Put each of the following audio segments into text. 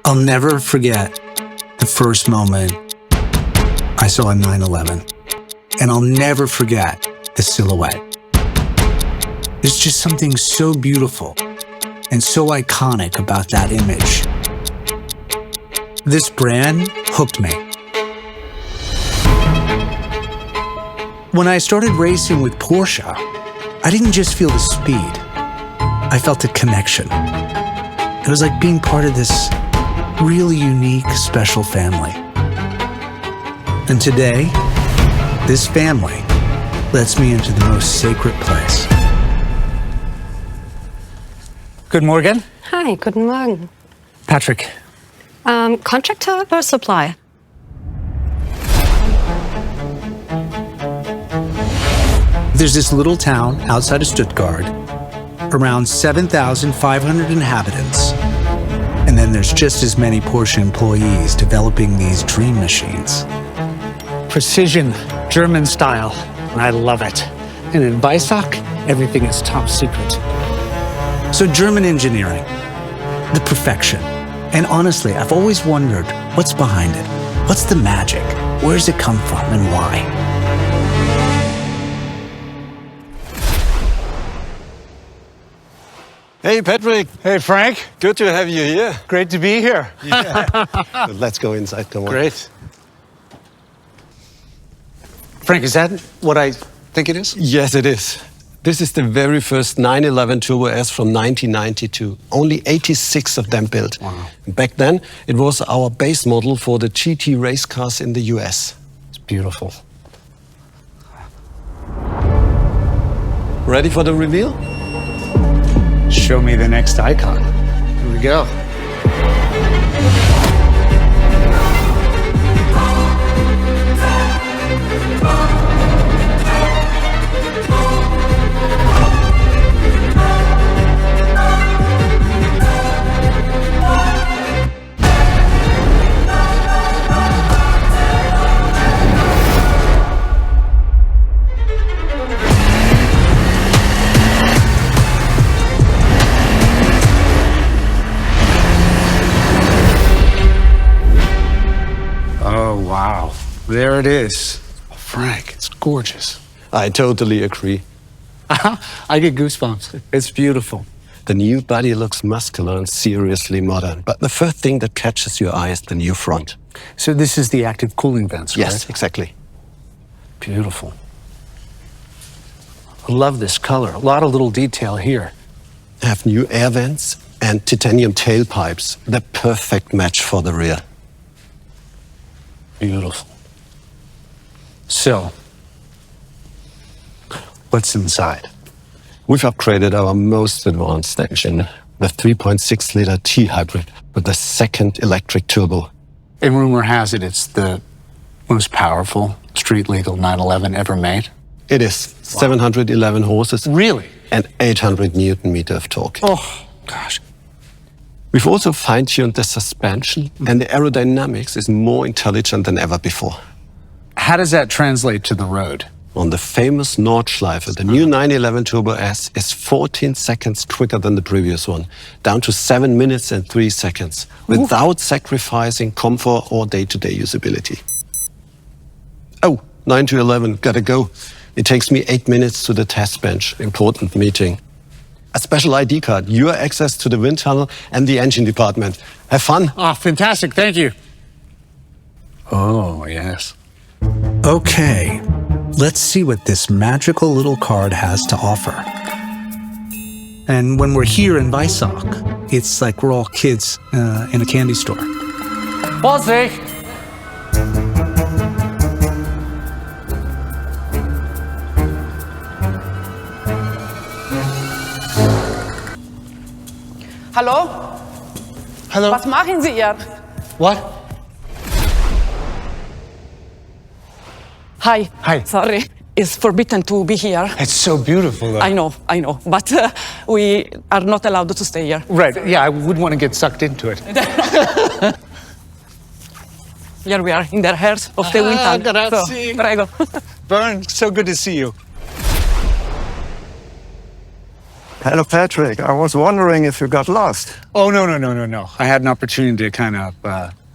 I'll never forget the first moment I saw a 911, and I'll never forget the silhouette. There's just something so beautiful and so iconic about that image. This brand hooked me. When I started racing with Porsche, I didn't just feel the speed. I felt a connection. It was like being part of this really unique, special family. And today, this family lets me into the most sacred place. Good morning. Hi, guten Morgen. Patrick. Contractor or supplier? There's this little town outside of Stuttgart, around 7,500 inhabitants. And then there's just as many Porsche employees developing these dream machines. Precision, German style, and I love it. And in Weissach, everything is top secret. So German engineering, the perfection. And honestly, I've always wondered, what's behind it? What's the magic? Where does it come from and why? Hey, Patrick. Hey, Frank. Good to have you here. Great to be here. Yeah. Let's go inside. Come on. Great. Frank, is that what I think it is? Yes, it is. This is the very first 911 Turbo S from 1992. Only 86 of them built. Wow. Back then, it was our base model for the GT race cars in the US. It's beautiful. Ready for the reveal? Show me the next icon. Here we go. Wow, there it is. Frank, it's gorgeous. I totally agree. I get goosebumps. It's beautiful. The new body looks muscular and seriously modern. But the first thing that catches your eye is the new front. So this is the active cooling vents, right? Yes, exactly. Beautiful. I love this color. A lot of little detail here. They have new air vents and titanium tailpipes. The perfect match for the rear. Beautiful. So, what's inside? We've upgraded our most advanced engine, the 3.6-liter T-hybrid with the second electric turbo. And rumor has it it's the most powerful street-legal 911 ever made. It is. Wow. 711 horses. Really? And 800 Newton-meter of torque. Oh, gosh. We've also fine-tuned the suspension, and the aerodynamics is more intelligent than ever before. How does that translate to the road? On the famous Nordschleife, the new 911 Turbo S is 14 seconds quicker than the previous one, down to 7 minutes and 3 seconds, without sacrificing comfort or day-to-day usability. Oh, 9 to 11, gotta go. It takes me 8 minutes to the test bench. Important meeting. A special ID card, your access to the wind tunnel and the engine department. Have fun. Oh, fantastic. Thank you. Oh, yes. Okay, let's see what this magical little card has to offer. And when we're here in Weissach, it's like we're all kids in a candy store. Vorsicht! Hallo? Hello? Was machen Sie hier? What? Hi. Hi. Sorry. It's forbidden to be here. It's so beautiful, though. I know. But we are not allowed to stay here. Right, yeah, I wouldn't want to get sucked into it. Here we are, in the heart of the wind tunnel. Grazie. So, prego. Vern, so good to see you. Hello, Patrick. I was wondering if you got lost. Oh, no. I had an opportunity to kind of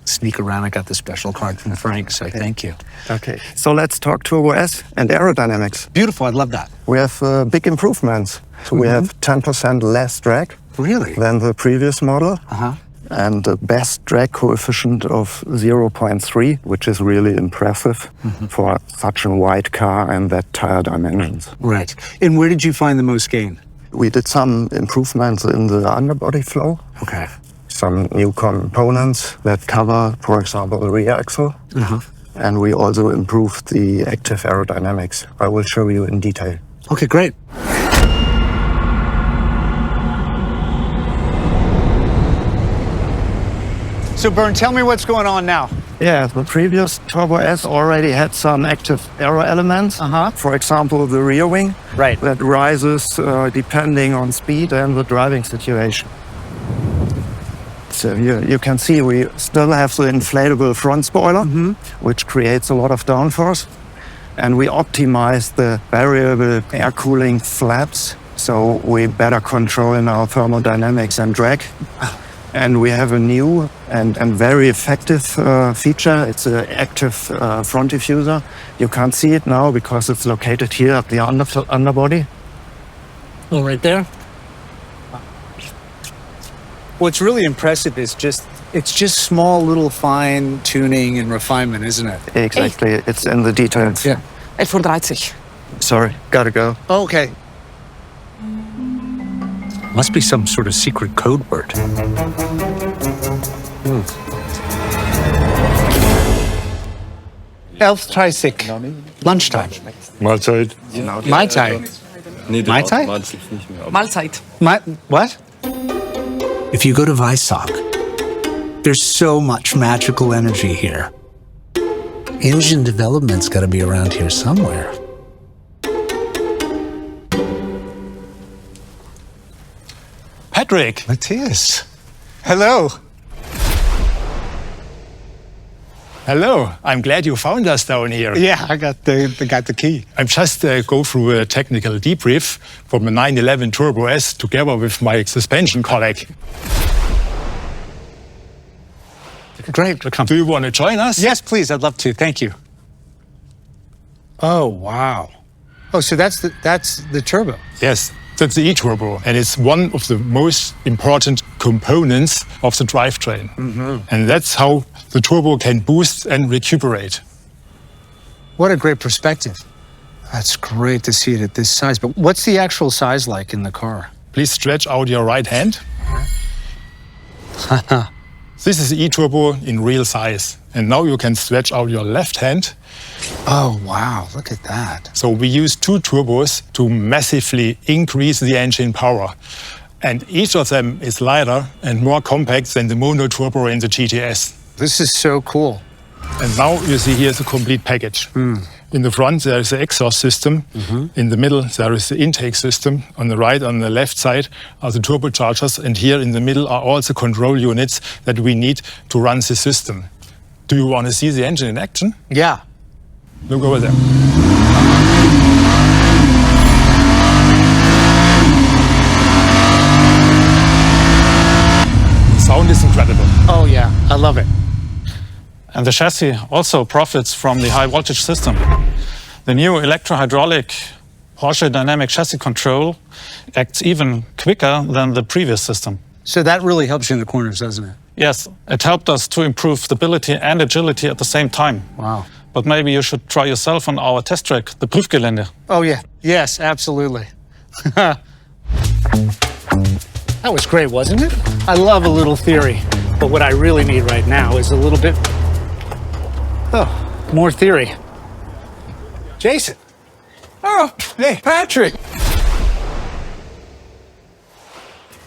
sneak around. I got the special card from Frank, so thank you. Okay, so let's talk Turbo S and aerodynamics. Beautiful, I'd love that. We have big improvements. So we have 10% less drag Really? than the previous model. Uh-huh. And the best drag coefficient of 0.3, which is really impressive for such a wide car and that tire dimensions. Right. And where did you find the most gain? We did some improvements in the underbody flow. Okay. Some new components that cover, for example, the rear axle. And we also improved the active aerodynamics. I will show you in detail. Okay, great. So, Bern, tell me what's going on now. Yeah, the previous Turbo S already had some active aero elements. For example, the rear wing. Right. That rises depending on speed and the driving situation. So here you can see we still have the inflatable front spoiler, which creates a lot of downforce. And we optimize the variable air cooling flaps, so we better control now thermodynamics and drag. And we have a new and very effective feature. It's an active front diffuser. You can't see it now because it's located here at the underbody. Oh, right there? What's really impressive is it's just small little fine tuning and refinement, isn't it? Exactly, it's in the details. Yeah. Er verdraait zich. Sorry, gotta go. Okay. Must be some sort of secret code word. Elf-30. Lunchtime. Mahlzeit. Mai Tai. Mai Tai? Mahlzeit. What? If you go to Weissach, there's so much magical energy here. Engine development's got to be around here somewhere. Patrick. Matthias. Hello. Hello. I'm glad you found us down here. Yeah, I got the key. I'm just go through a technical debrief from a 911 Turbo S together with my suspension colleague. Great. Do you want to join us? Yes, please. I'd love to. Thank you. Oh, wow. Oh, so that's the turbo. Yes, that's the e-turbo, and it's one of the most important components of the drivetrain. And that's how the turbo can boost and recuperate. What a great perspective. That's great to see it at this size. But what's the actual size like in the car? Please stretch out your right hand. This is the e-turbo in real size. And now you can stretch out your left hand. Oh, wow. Look at that. So we use two turbos to massively increase the engine power. And each of them is lighter and more compact than the mono turbo in the GTS. This is so cool. And now you see here's a complete package. In the front, there is the exhaust system. In the middle, there is the intake system. On the right, on the left side, are the turbochargers. And here in the middle are all the control units that we need to run the system. Do you want to see the engine in action? Yeah. Look over there. The sound is incredible. Oh, yeah. I love it. And the chassis also profits from the high voltage system. The new electro-hydraulic Porsche dynamic chassis control acts even quicker than the previous system. So that really helps you in the corners, doesn't it? Yes, it helped us to improve stability and agility at the same time. Wow. But maybe you should try yourself on our test track, the Prüfgelände. Oh, yeah. Yes, absolutely. That was great, wasn't it? I love a little theory. But what I really need right now is a little bit... Oh, more theory. Jason. Oh, hey, Patrick.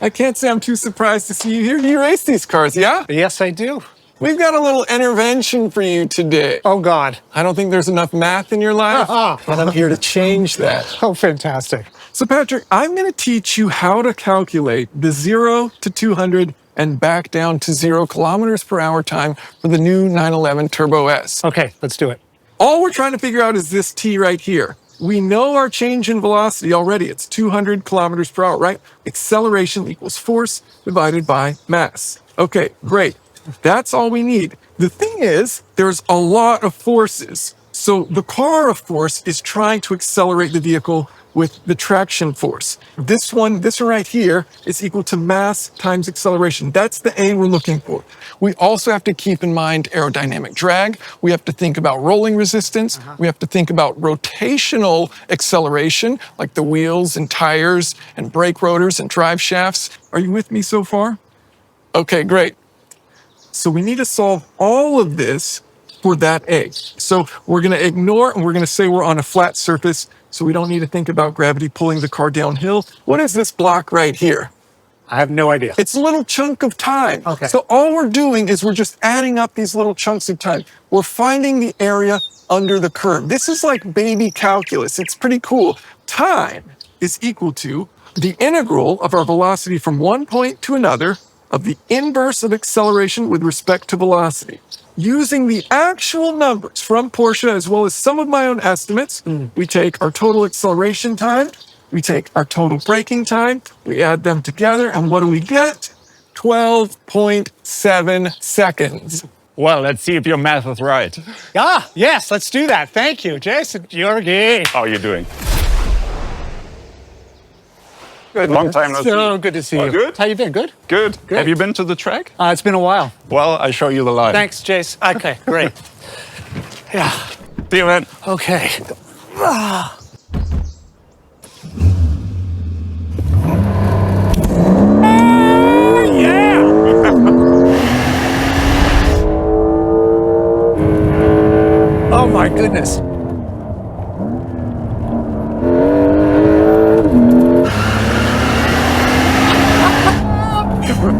I can't say I'm too surprised to see you here. You race these cars, yeah? Yes, I do. We've got a little intervention for you today. Oh, God. I don't think there's enough math in your life, and I'm here to change that. Oh, fantastic. So, Patrick, I'm going to teach you how to calculate the 0 to 200 and back down to 0 kilometers per hour time for the new 911 Turbo S. Okay, let's do it. All we're trying to figure out is this T right here. we know our change in velocity already. It's 200 kilometers per hour, right? Acceleration equals force divided by mass. Okay, great. That's all we need. The thing is, there's a lot of forces. So the car, of course, is trying to accelerate the vehicle with the traction force. This one right here is equal to mass times acceleration. That's the A we're looking for. We also have to keep in mind aerodynamic drag. We have to think about rolling resistance. We have to think about rotational acceleration, like the wheels and tires and brake rotors and drive shafts. Are you with me so far? Okay, great. So we need to solve all of this for that A. So we're going to ignore and we're going to say we're on a flat surface, so we don't need to think about gravity pulling the car downhill. What is this block right here? I have no idea. It's a little chunk of time. Okay. So all we're doing is we're just adding up these little chunks of time. We're finding the area under the curve. This is like baby calculus. It's pretty cool. Time is equal to the integral of our velocity from one point to another of the inverse of acceleration with respect to velocity. Using the actual numbers from Porsche as well as some of my own estimates, we take our total acceleration time, we take our total braking time, we add them together, and what do we get? 12.7 seconds. Well, let's see if your math is right. Ah, yes, let's do that. Thank you, Jason. Georgi. How are you doing? Good. Long time no see. So good to see you. Good? How you been? Good? Good. Great. Have you been to the track? It's been a while. Well, I show you the line. Thanks, Jace. Okay, great. Yeah. See you, man. Okay. Oh my goodness.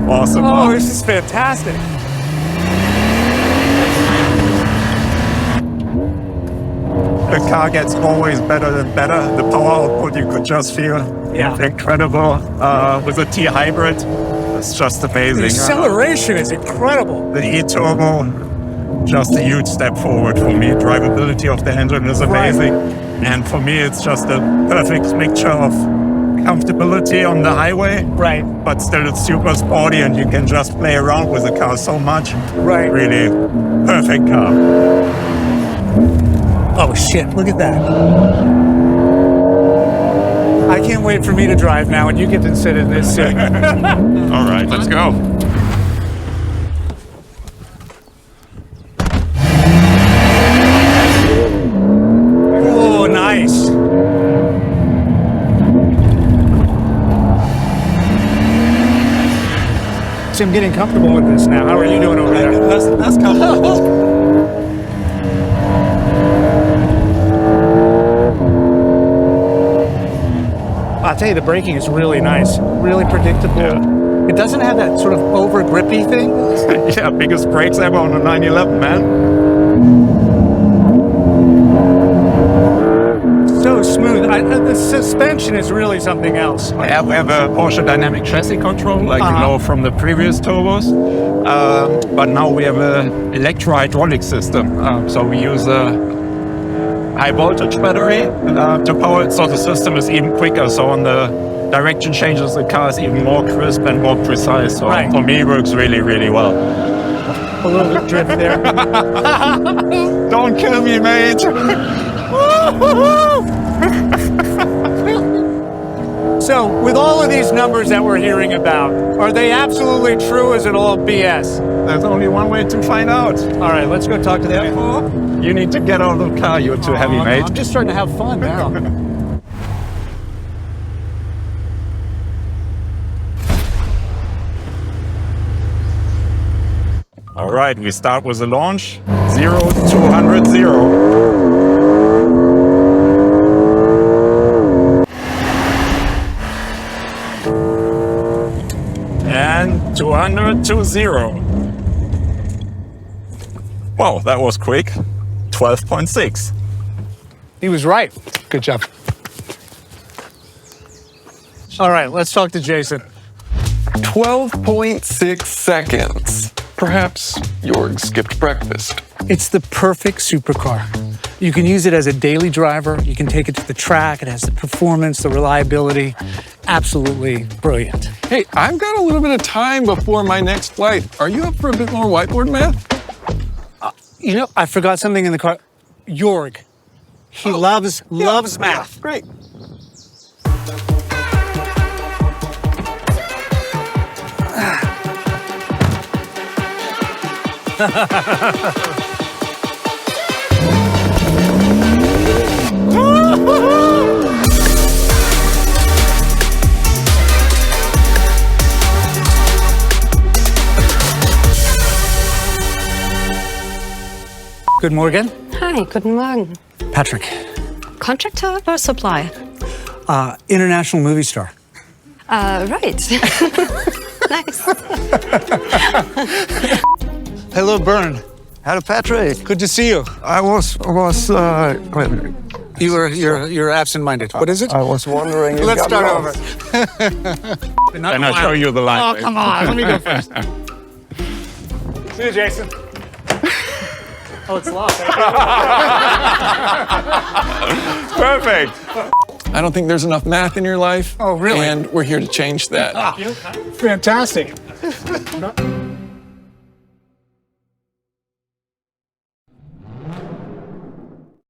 Awesome. Oh, this is fantastic. The car gets always better and better. The power output you could just feel. Yeah. Incredible. With the T hybrid, it's just amazing. The acceleration is incredible. The e-turbo, just a huge step forward for me. Drivability of the engine is amazing. And for me, it's just a perfect mixture of comfortability on the highway, but still it's super sporty and you can just play around with the car so much. Really perfect car. Oh shit, look at that. I can't wait for me to drive now and you get to sit in this seat. All right, let's go. Oh, nice. So I'm getting comfortable with this now. How are you doing over there? That's comfortable. I'll tell you, the braking is really nice, really predictable. Yeah. It doesn't have that sort of over grippy thing. Yeah, biggest brakes ever on a 911, man. So smooth. The suspension is really something else. Yeah, we have a Porsche dynamic chassis control, like you know from the previous turbos. But now we have an electro-hydraulic system. So we use a high voltage battery to power it, so the system is even quicker. So on the direction changes, the car is even more crisp and more precise. So for me, it works really, really well. A little bit drift there. Don't kill me, mate. So, with all of these numbers that we're hearing about, are they absolutely true or is it all BS? There's only one way to find out. All right, let's go talk to them. You need to get out of the car. You're too heavy, mate. I'm just starting to have fun now. All right, we start with the launch. 0 to 200, 0. And 200 to 0. Wow, that was quick. 12.6. He was right. Good job. All right, let's talk to Jason. 12.6 seconds. Perhaps Jorg skipped breakfast. It's the perfect supercar. You can use it as a daily driver. You can take it to the track. It has the performance, the reliability. Absolutely brilliant. Hey, I've got a little bit of time before my next flight. Are you up for a bit more whiteboard math? You know, I forgot something in the car. Jorg. He loves math. Great. Good morning. Hi, guten Morgen. Patrick. Contractor or supplier? International movie star. Right. Nice. Hello, Bern. Hello, Patrick. Good to see you. You're absent-minded. What is it? I was wondering. Let's start over. And I'll show you the line. Oh, come on. Let me go first. See you, Jason. Oh, it's locked. Perfect. I don't think there's enough math in your life. Oh, really? And we're here to change that. Fantastic.